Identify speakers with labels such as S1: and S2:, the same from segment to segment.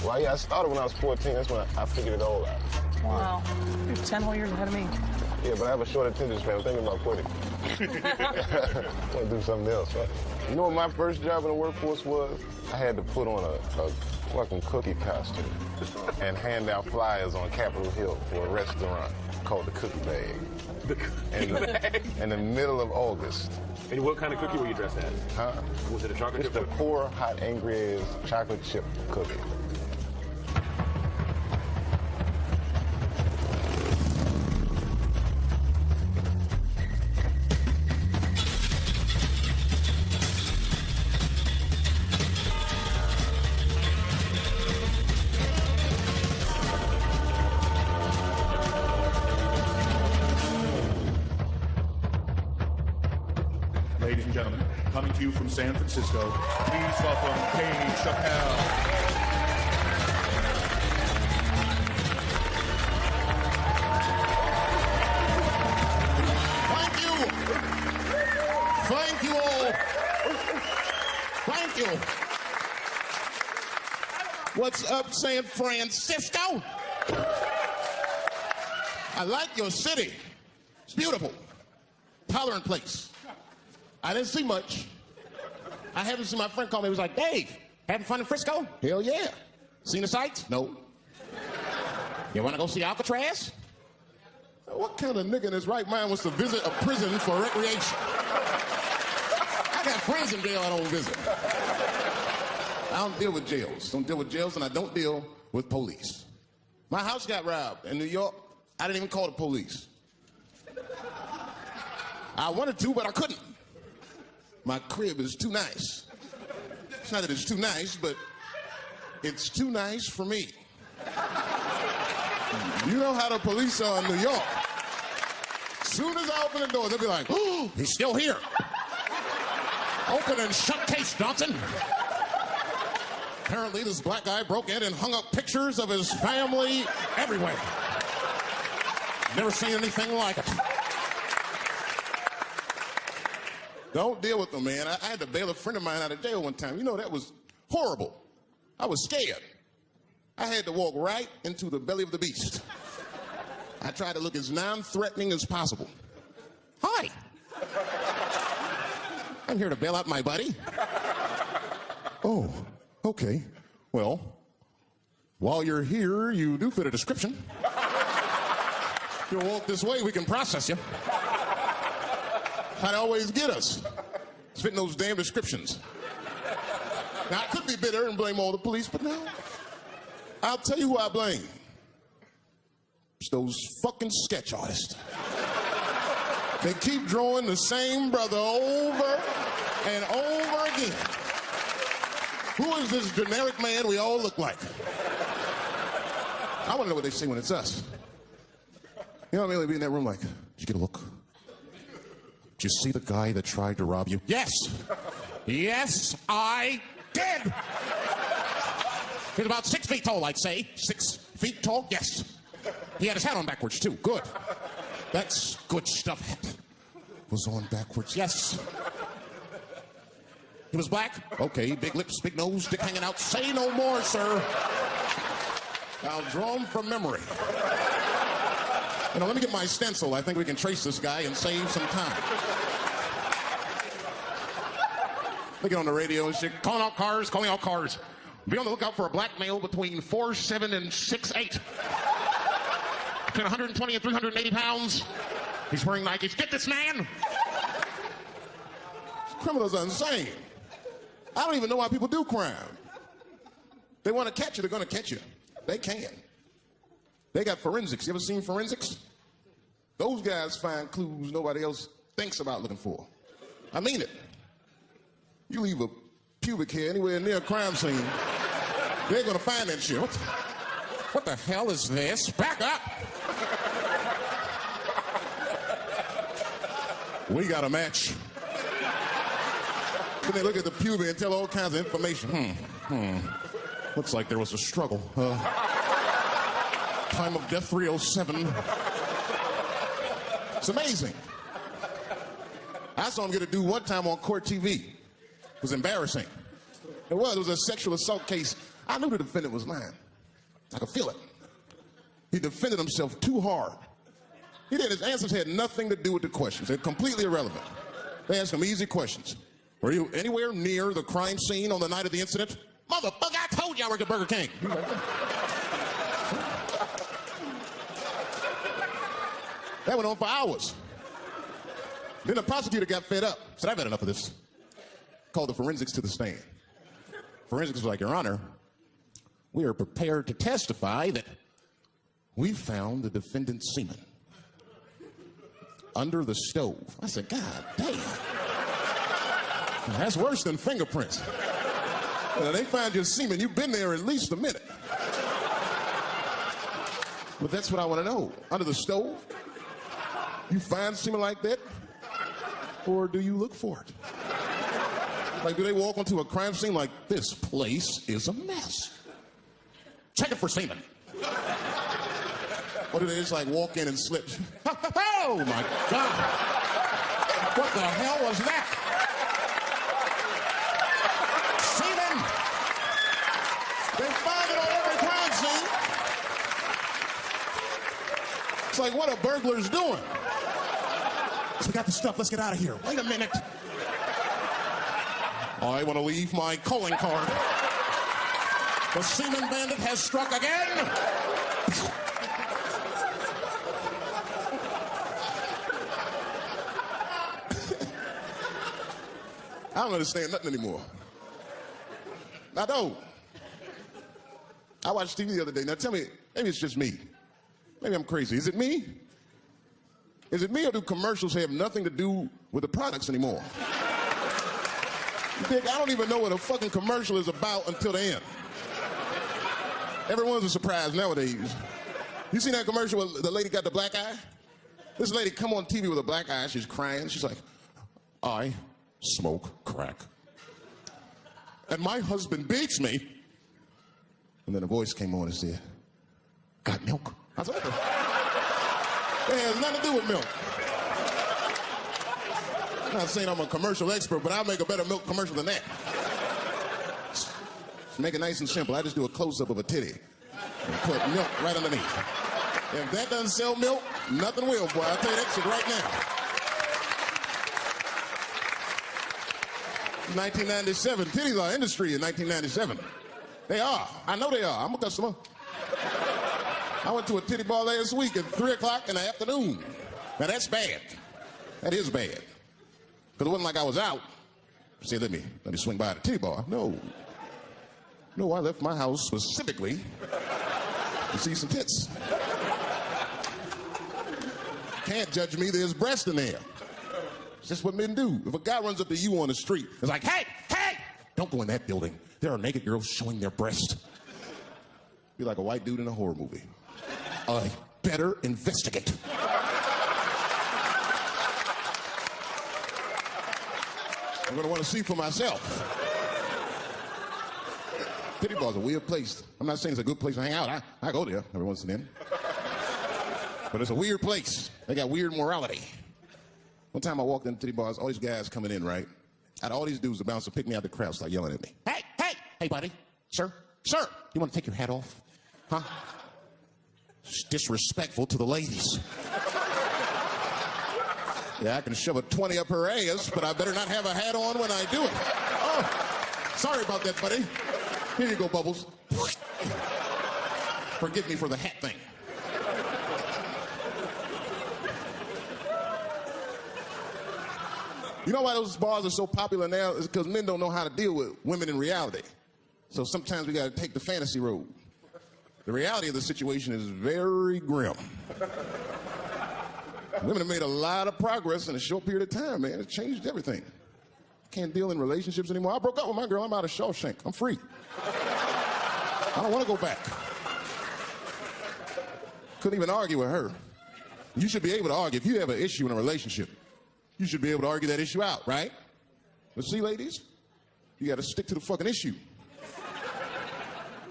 S1: Well, yeah, I started when I was 14. That's when I figured it all out.
S2: Wow. You're 10 whole years ahead of me.
S1: Yeah, but I have a short attention span. I'm thinking about quitting. I want to do something else, right? You know what my first job in the workforce was? I had to put on a fucking cookie costume and hand out flyers on Capitol Hill for a restaurant called the Cookie Bag.
S3: The Cookie Bag?
S1: In the middle of August.
S3: And what kind of cookie were you dressed as?
S1: Huh?
S3: Was it a chocolate chip?
S1: It's the poor, hot, angry ass chocolate chip cookie.
S4: Ladies and gentlemen, coming to you from San Francisco, please welcome Chappelle.
S5: Thank you. Thank you all. Thank you. What's up, San Francisco? I like your city. It's beautiful. Tolerant place. I didn't see much. I haven't seen my friend call me. He was like, Dave, having fun in Frisco? Hell yeah. Seen the sights? No. You want to go see Alcatraz? What kind of nigga in his right mind wants to visit a prison for recreation? I got friends in jail I don't visit. I don't deal with jails. Don't deal with jails, and I don't deal with police. My house got robbed in New York. I didn't even call the police. I wanted to, but I couldn't. My crib is too nice. It's not that it's too nice, but it's too nice for me. You know how the police are in New York. As soon as I open the door, they'll be like, oh, he's still here. Open and shut case, Johnson. Apparently, this black guy broke in and hung up pictures of his family everywhere. Never seen anything like it. Don't deal with them, man. I had to bail a friend of mine out of jail one time. You know, that was horrible. I was scared. I had to walk right into the belly of the beast. I tried to look as non-threatening as possible. Hi. I'm here to bail out my buddy. Oh, okay. Well, while you're here, you do fit a description. If you'll walk this way, we can process you. How'd it always get us? It's fitting those damn descriptions. Now, I could be bitter and blame all the police, but no. I'll tell you who I blame. It's those fucking sketch artists. They keep drawing the same brother over and over again. Who is this generic man we all look like? I want to know what they say when it's us. You know what I mean? They'd be in that room like, did you get a look? Did you see the guy that tried to rob you? Yes. Yes, I did. He's about 6 feet tall, I'd say. 6 feet tall? Yes. He had his hat on backwards, too. Good. That's good stuff. Hat was on backwards. Yes. He was black? Okay. Big lips, big nose, dick hanging out. Say no more, sir. I'll draw him from memory. You know, let me get my stencil. I think we can trace this guy and save some time. They get on the radio and shit. Calling out cars, calling out cars. Be on the lookout for a black male between 4'7" and 6'8". Between 120 and 380 pounds. He's wearing Nikes. Get this man! Criminals are insane. I don't even know why people do crime. They want to catch you, they're going to catch you. They can. They got forensics. You ever seen forensics? Those guys find clues nobody else thinks about looking for. I mean it. You leave a pubic hair anywhere near a crime scene, they're going to find that shit. What the hell is this? Back up! We got a match. Then they look at the pubic and tell all kinds of information. Looks like there was a struggle. Time of death 307. It's amazing. I saw him get a dude one time on court TV. It was embarrassing. It was a sexual assault case I knew the defendant was lying. I could feel it. He defended himself too hard. He did. His answers had nothing to do with the questions. They're completely irrelevant. They asked him easy questions. Were you anywhere near the crime scene on the night of the incident? Motherfucker, I told you I worked at Burger King. That went on for hours. Then the prosecutor got fed up. Said, I've had enough of this. Called the forensics to the stand. Forensics was like, Your Honor, we are prepared to testify that we found the defendant's semen under the stove. I said, God damn. That's worse than fingerprints. They find your semen, you've been there at least a minute. But that's what I want to know. Under the stove? You find semen like that? Or do you look for it? Like, do they walk onto a crime scene like, this place is a mess? Check it for semen. Or do they just like walk in and slip? Oh my God! What the hell was that? Semen! They find it on every crime scene. It's like what a burglar's doing. So we got the stuff, let's get out of here. Wait a minute. I want to leave my calling card. The semen bandit has struck again. I don't understand nothing anymore. I don't. I watched TV the other day. Now tell me, maybe it's just me. Maybe I'm crazy. Is it me? Is it me or do commercials have nothing to do with the products anymore? Dick, I don't even know what a fucking commercial is about until the end. Everyone's a surprise nowadays. You seen that commercial where the lady got the black eye? This lady come on TV with a black eye. She's crying. She's like, I smoke crack. And my husband beats me. And then a voice came on and said, got milk? I was like, it has nothing to do with milk. I'm not saying I'm a commercial expert, but I'll make a better milk commercial than that. Just make it nice and simple. I just do a close-up of a titty and put milk right underneath. If that doesn't sell milk, nothing will, boy. I'll tell you that shit right now. 1997. Titties are industry in 1997. They are. I know they are. I'm a customer. I went to a titty bar last week at 3 o'clock in the afternoon. Now that's bad. That is bad. Because it wasn't like I was out. Say, let me swing by the titty bar. No. No, I left my house specifically to see some tits. Can't judge me. There's breast in there. It's just what men do. If a guy runs up to you on the street, it's like, hey, don't go in that building. There are naked girls showing their breast. Be like a white dude in a horror movie. I better investigate. I'm going to want to see for myself. Titty bar's a weird place. I'm not saying it's a good place to hang out. I go there every once and then. But it's a weird place. They got weird morality. One time I walked into titty bars, all these guys coming in, right? Out of all these dudes, the bouncer picked me out the crowd, started yelling at me. Hey, buddy. Sir, you want to take your hat off? Huh? It's disrespectful to the ladies. Yeah, I can shove a 20 up her ass, but I better not have a hat on when I do it. Oh, sorry about that, buddy. Here you go, Bubbles. Forgive me for the hat thing. You know why those bars are so popular now? Is because men don't know how to deal with women in reality. So sometimes we got to take the fantasy road. The reality of the situation is very grim. Women have made a lot of progress in a short period of time, man. It's changed everything. Can't deal in relationships anymore. I broke up with my girl. I'm out of Shawshank. I'm free. I don't want to go back. Couldn't even argue with her. You should be able to argue. If you have an issue in a relationship, you should be able to argue that issue out, right? But see, ladies, you got to stick to the fucking issue.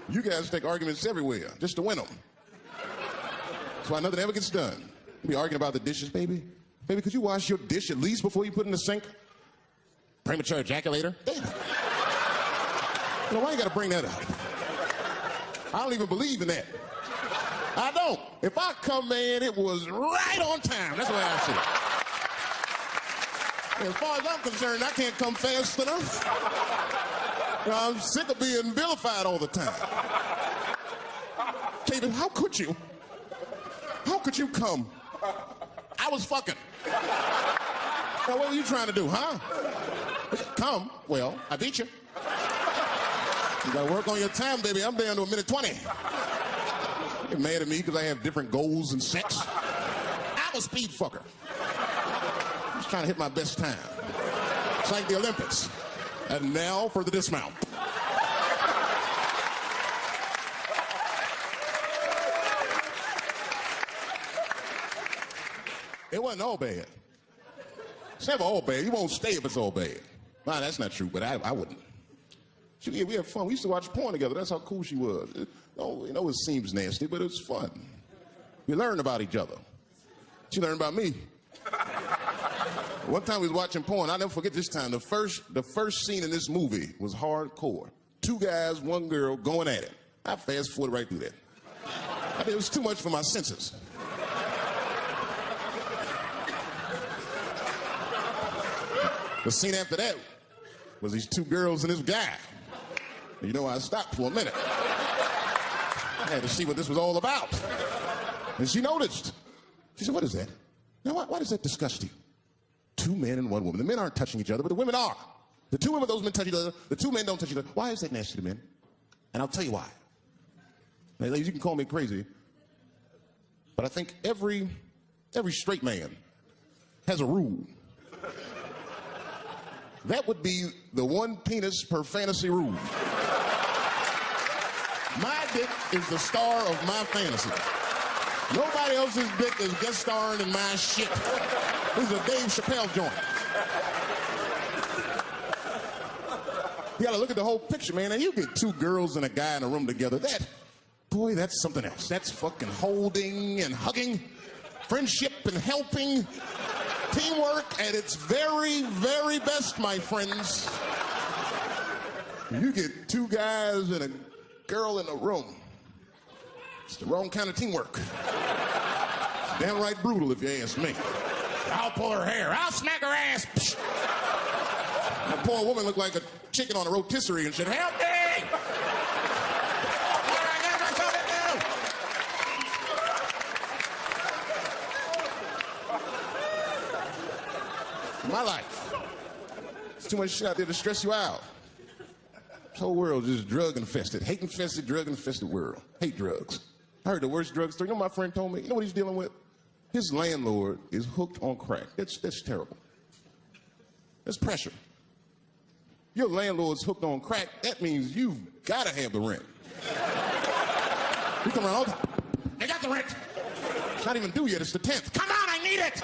S5: You guys take arguments everywhere just to win them. That's why nothing ever gets done. You be arguing about the dishes, baby. Baby, could you wash your dish at least before you put it in the sink? Premature ejaculator? Damn. You know, why you got to bring that up? I don't even believe in that. I don't. If I come, man, it was right on time. That's the way I see it. As far as I'm concerned, I can't come fast enough. I'm sick of being vilified all the time. David, how could you? How could you come? I was fucking. Now, what were you trying to do, huh? Come. Well, I beat you. You gotta work on your time, baby. I'm down to a minute 20. You're mad at me because I have different goals and sex. I'm a speed fucker. I'm just trying to hit my best time. It's like the Olympics. And now for the dismount. It wasn't all bad. It's never all bad. You won't stay if it's all bad. Nah, that's not true, but I wouldn't. We had fun. We used to watch porn together. That's how cool she was. It seems nasty, but it was fun. We learned about each other. She learned about me. One time we was watching porn. I'll never forget this time. The first scene in this movie was hardcore. 2 guys, 1 girl going at it. I fast forwarded right through that. It was too much for my senses. The scene after that was these 2 girls and this guy. You know, I stopped for a minute. I had to see what this was all about. And she noticed. She said, what is that? Now, why does that disgust you? 2 men and 1 woman. The men aren't touching each other, but the women are. The 2 women, those men touch each other. The 2 men don't touch each other. Why is that nasty to men? And I'll tell you why. Now, ladies, you can call me crazy, but I think every straight man has a rule. That would be the 1 penis per fantasy rule. My dick is the star of my fantasy. Nobody else's dick is guest starring in my shit. This is a Dave Chappelle joint. You gotta look at the whole picture, man. And you get 2 girls and a guy in a room together. That's something else. That's fucking holding and hugging, friendship and helping. Teamwork at its very, very best, my friends. You get 2 guys and a girl in a room. It's the wrong kind of teamwork. It's downright brutal, if you ask me. I'll pull her hair. I'll smack her ass. Psh. That poor woman looked like a chicken on a rotisserie and said, help me! My life. There's too much shit out there to stress you out. This whole world is drug infested. Hate infested, drug infested world. Hate drugs. I heard the worst drug story. You know what my friend told me? You know what he's dealing with? His landlord is hooked on crack. That's terrible. That's pressure. Your landlord's hooked on crack. That means you've got to have the rent. You come around all the time. I got the rent. It's not even due yet. It's the 10th. Come on, I need it.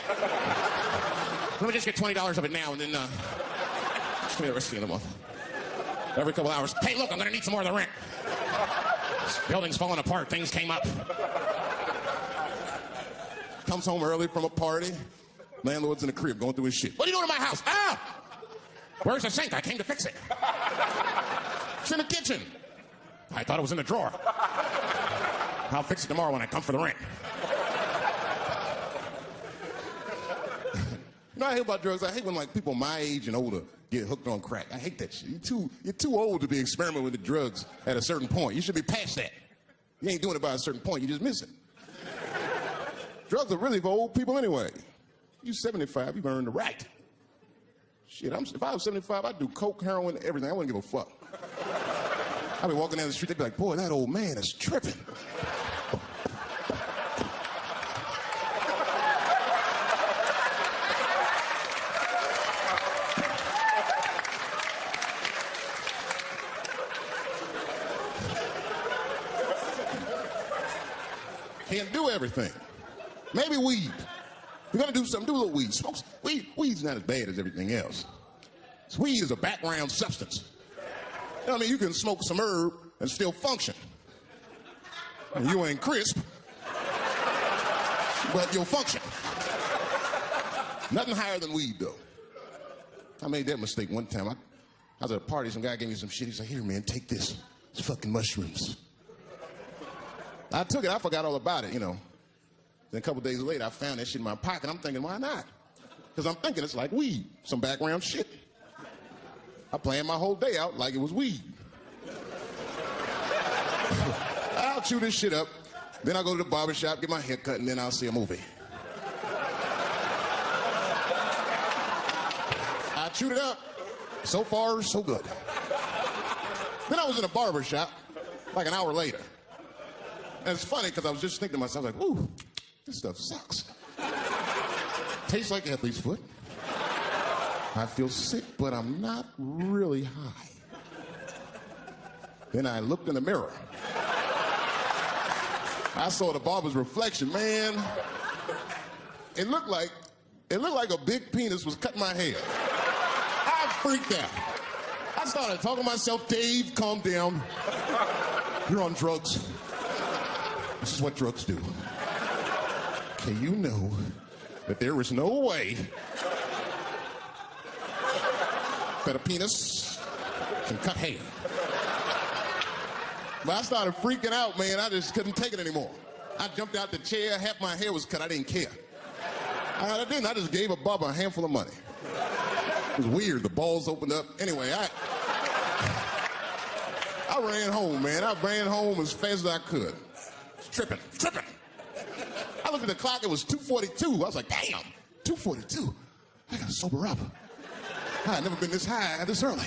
S5: Let me just get $20 of it now, and then just give me the rest of the month. Every couple hours. Hey, look, I'm going to need some more of the rent. This building's falling apart. Things came up. Comes home early from a party. Landlord's in the crib going through his shit. What are you doing in my house? Ah! Where's the sink? I came to fix it. It's in the kitchen. I thought it was in the drawer. I'll fix it tomorrow when I come for the rent. You know what I hate about drugs? I hate when people my age and older get hooked on crack. I hate that shit. You're too old to be experimenting with the drugs at a certain point. You should be past that. You ain't doing it by a certain point. You just miss it. Drugs are really for old people anyway. You 75, you've earned the right. Shit, if I was 75, I'd do coke, heroin, everything. I wouldn't give a fuck. I'd be walking down the street, they'd be like, boy, that old man is tripping. Can't do everything. Maybe weed. You're gonna do something, do a little weed. Smoke weed. Weed's not as bad as everything else. Weed is a background substance. You know what I mean? You can smoke some herb and still function. And you ain't crisp, but you'll function. Nothing higher than weed, though. I made that mistake one time. I was at a party, some guy gave me some shit. He said, here, man, take this. It's fucking mushrooms. I took it. I forgot all about it, you know. Then a couple days later, I found that shit in my pocket. I'm thinking, why not? Because I'm thinking it's like weed, some background shit. I planned my whole day out like it was weed. I'll chew this shit up. Then I'll go to the barbershop, get my hair cut, and then I'll see a movie. I chewed it up. So far, so good. Then I was in a barbershop like an hour later. And it's funny because I was just thinking to myself, like, ooh, this stuff sucks. Tastes like athlete's foot. I feel sick, but I'm not really high. Then I looked in the mirror. I saw the barber's reflection, man. It looked like a big penis was cutting my hair. I freaked out. I started talking to myself, Dave, calm down. You're on drugs. This is what drugs do. Okay, you know that there is no way that a penis can cut hair. But I started freaking out, man. I just couldn't take it anymore. I jumped out the chair. Half my hair was cut. I didn't care. I didn't. I just gave a barber a handful of money. It was weird. The balls opened up. Anyway, I ran home, man. I ran home as fast as I could. Tripping. I looked at the clock. It was 2:42. I was like, damn, 2:42. I gotta sober up. I had never been this high this early.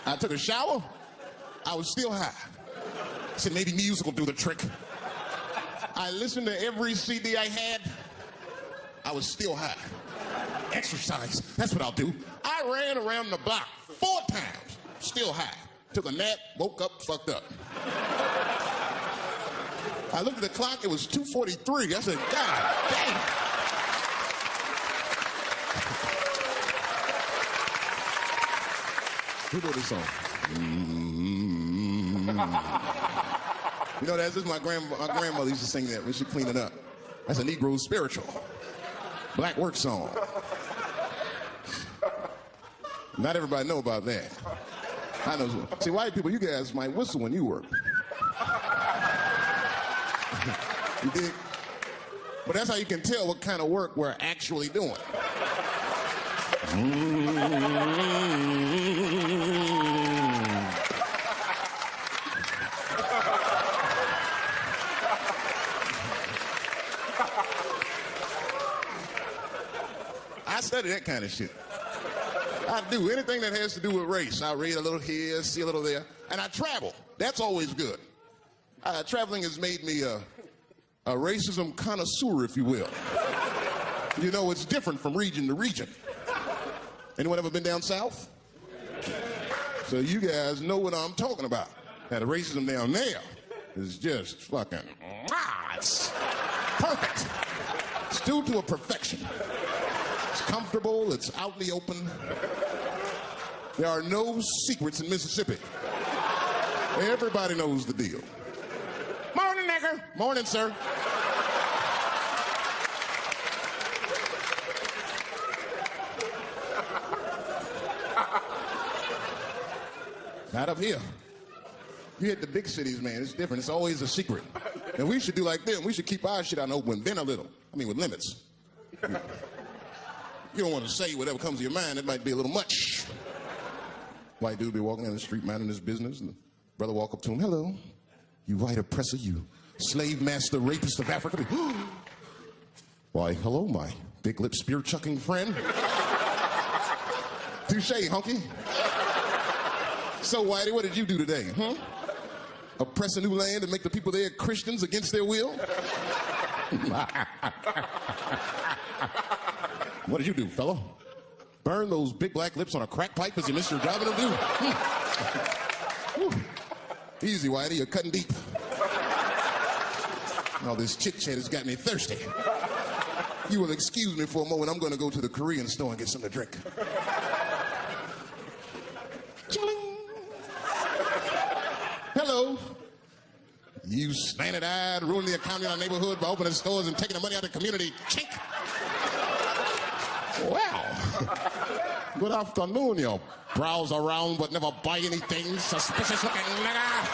S5: I took a shower. I was still high. I said, maybe music will do the trick. I listened to every CD I had. I was still high. Exercise, that's what I'll do. I ran around the block 4 times, still high. Took a nap, woke up, fucked up. I looked at the clock, it was 2:43. I said, God damn. Who wrote this song? You know, that's just my grandmother used to sing that when she cleaned it up. That's a Negro spiritual. Black work song. Not everybody know about that. I know. See, white people, you guys might whistle when you work. You dig? But that's how you can tell what kind of work we're actually doing. I study that kind of shit. I do anything that has to do with race. I read a little here, see a little there, and I travel. That's always good. Traveling has made me a racism connoisseur, if you will. You know, it's different from region to region. Anyone ever been down south? So you guys know what I'm talking about. Now, the racism down there is just fucking, it's perfect. It's due to a perfection. It's comfortable, it's out in the open. There are no secrets in Mississippi. Everybody knows the deal. Morning, nigger. Morning, sir. Not up here. You hit the big cities, man. It's different. It's always a secret. And we should do like them. We should keep our shit out in the open, then a little. I mean, with limits. You don't want to say whatever comes to your mind. It might be a little much. White dude be walking down the street minding his business, and the brother walk up to him. Hello, you white oppressor, you slave master rapist of Africa. Why, hello, my big lip spear chucking friend. Touche, hunky. So, Whitey, what did you do today, huh? Oppress a new land and make the people there Christians against their will? What did you do, fellow? Burn those big black lips on a crack pipe because you missed your job interview? Easy, Whitey, you're cutting deep. All this chit-chat has got me thirsty. You will excuse me for a moment. I'm going to go to the Korean store and get something to drink. Hello. You slanted-eyed, ruining the economy in our neighborhood by opening stores and taking the money out of the community. Chink. Well, good afternoon, you browse around but never buy anything. Suspicious looking nigga.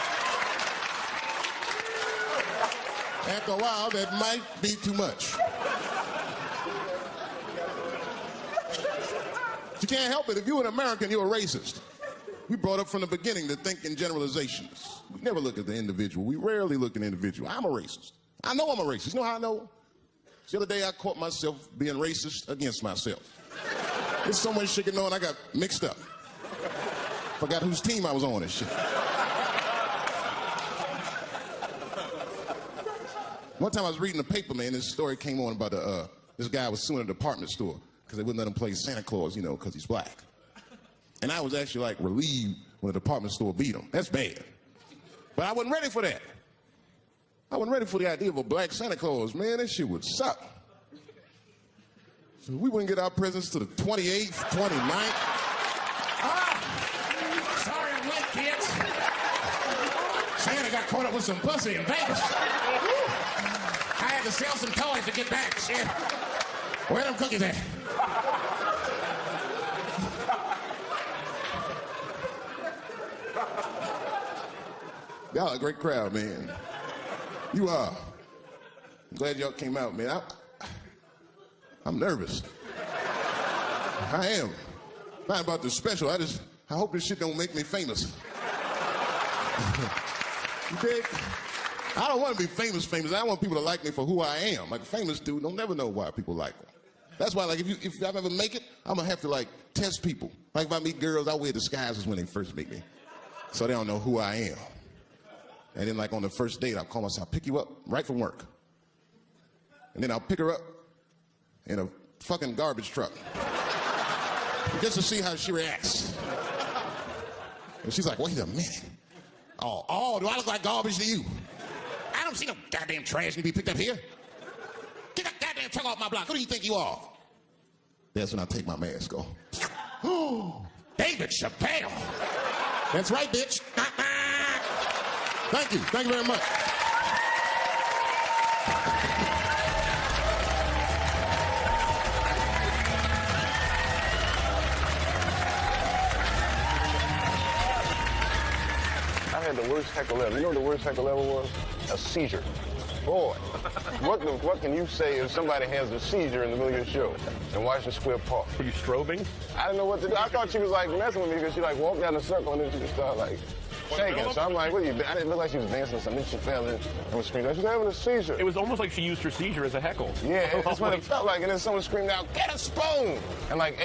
S5: after a while, that might be too much. You can't help it. If you're an American, you're a racist. We brought up from the beginning to think in generalizations. We never look at the individual. We rarely look at the individual. I'm a racist. I know I'm a racist. You know how I know? The other day, I caught myself being racist against myself. There's so much shit going on, I got mixed up. Forgot whose team I was on and shit. One time I was reading the paper, man, this story came on about this guy was suing a department store because they wouldn't let him play Santa Claus, you know, because he's black. And I was actually, like, relieved when the department store beat him. That's bad. But I wasn't ready for that. I wasn't ready for the idea of a black Santa Claus, man. That shit would suck. So we wouldn't get our presents to the 28th, 29th.
S6: Sorry I'm late, kids. Santa got caught up with some pussy in Vegas. I had to sell some toys to get back. Shit. Where them cookies at?
S5: Y'all a great crowd, man. You are. I'm glad y'all came out, man. I'm nervous. I am. Not about the special. I hope this shit don't make me famous. You dig? I don't want to be famous. I want people to like me for who I am. Like a famous dude don't never know why people like him. That's why, like, if I ever make it, I'm gonna have to, like, test people. Like, if I meet girls, I wear disguises when they first meet me, so they don't know who I am. And then, like, on the first date, I'll call myself, I'll pick you up right from work. And then I'll pick her up in a fucking garbage truck. Just to see how she reacts. And she's like, wait a minute. Oh, do I look like garbage to you? I don't see no goddamn trash to be picked up here. Get that goddamn truck off my block. Who do you think you are? That's when I take my mask off. Oh, David Chappelle. That's right, bitch. Thank you. Thank you very much.
S1: I had the worst heckle ever. You know what the worst heckle ever was? A seizure. Boy, what can you say if somebody has a seizure in the middle of your show in Washington Square Park?
S3: Were you strobing?
S1: I didn't know what to do. I thought she was like messing with me because she like walked down the circle and then she would start like shaking. So I'm like, what are you doing? I didn't look like she was dancing or something. She fell in and was screaming. She was having a seizure.
S3: It was almost like she used her seizure as a heckle.
S1: Yeah, that's what it felt like. And then someone screamed out, get a spoon! And like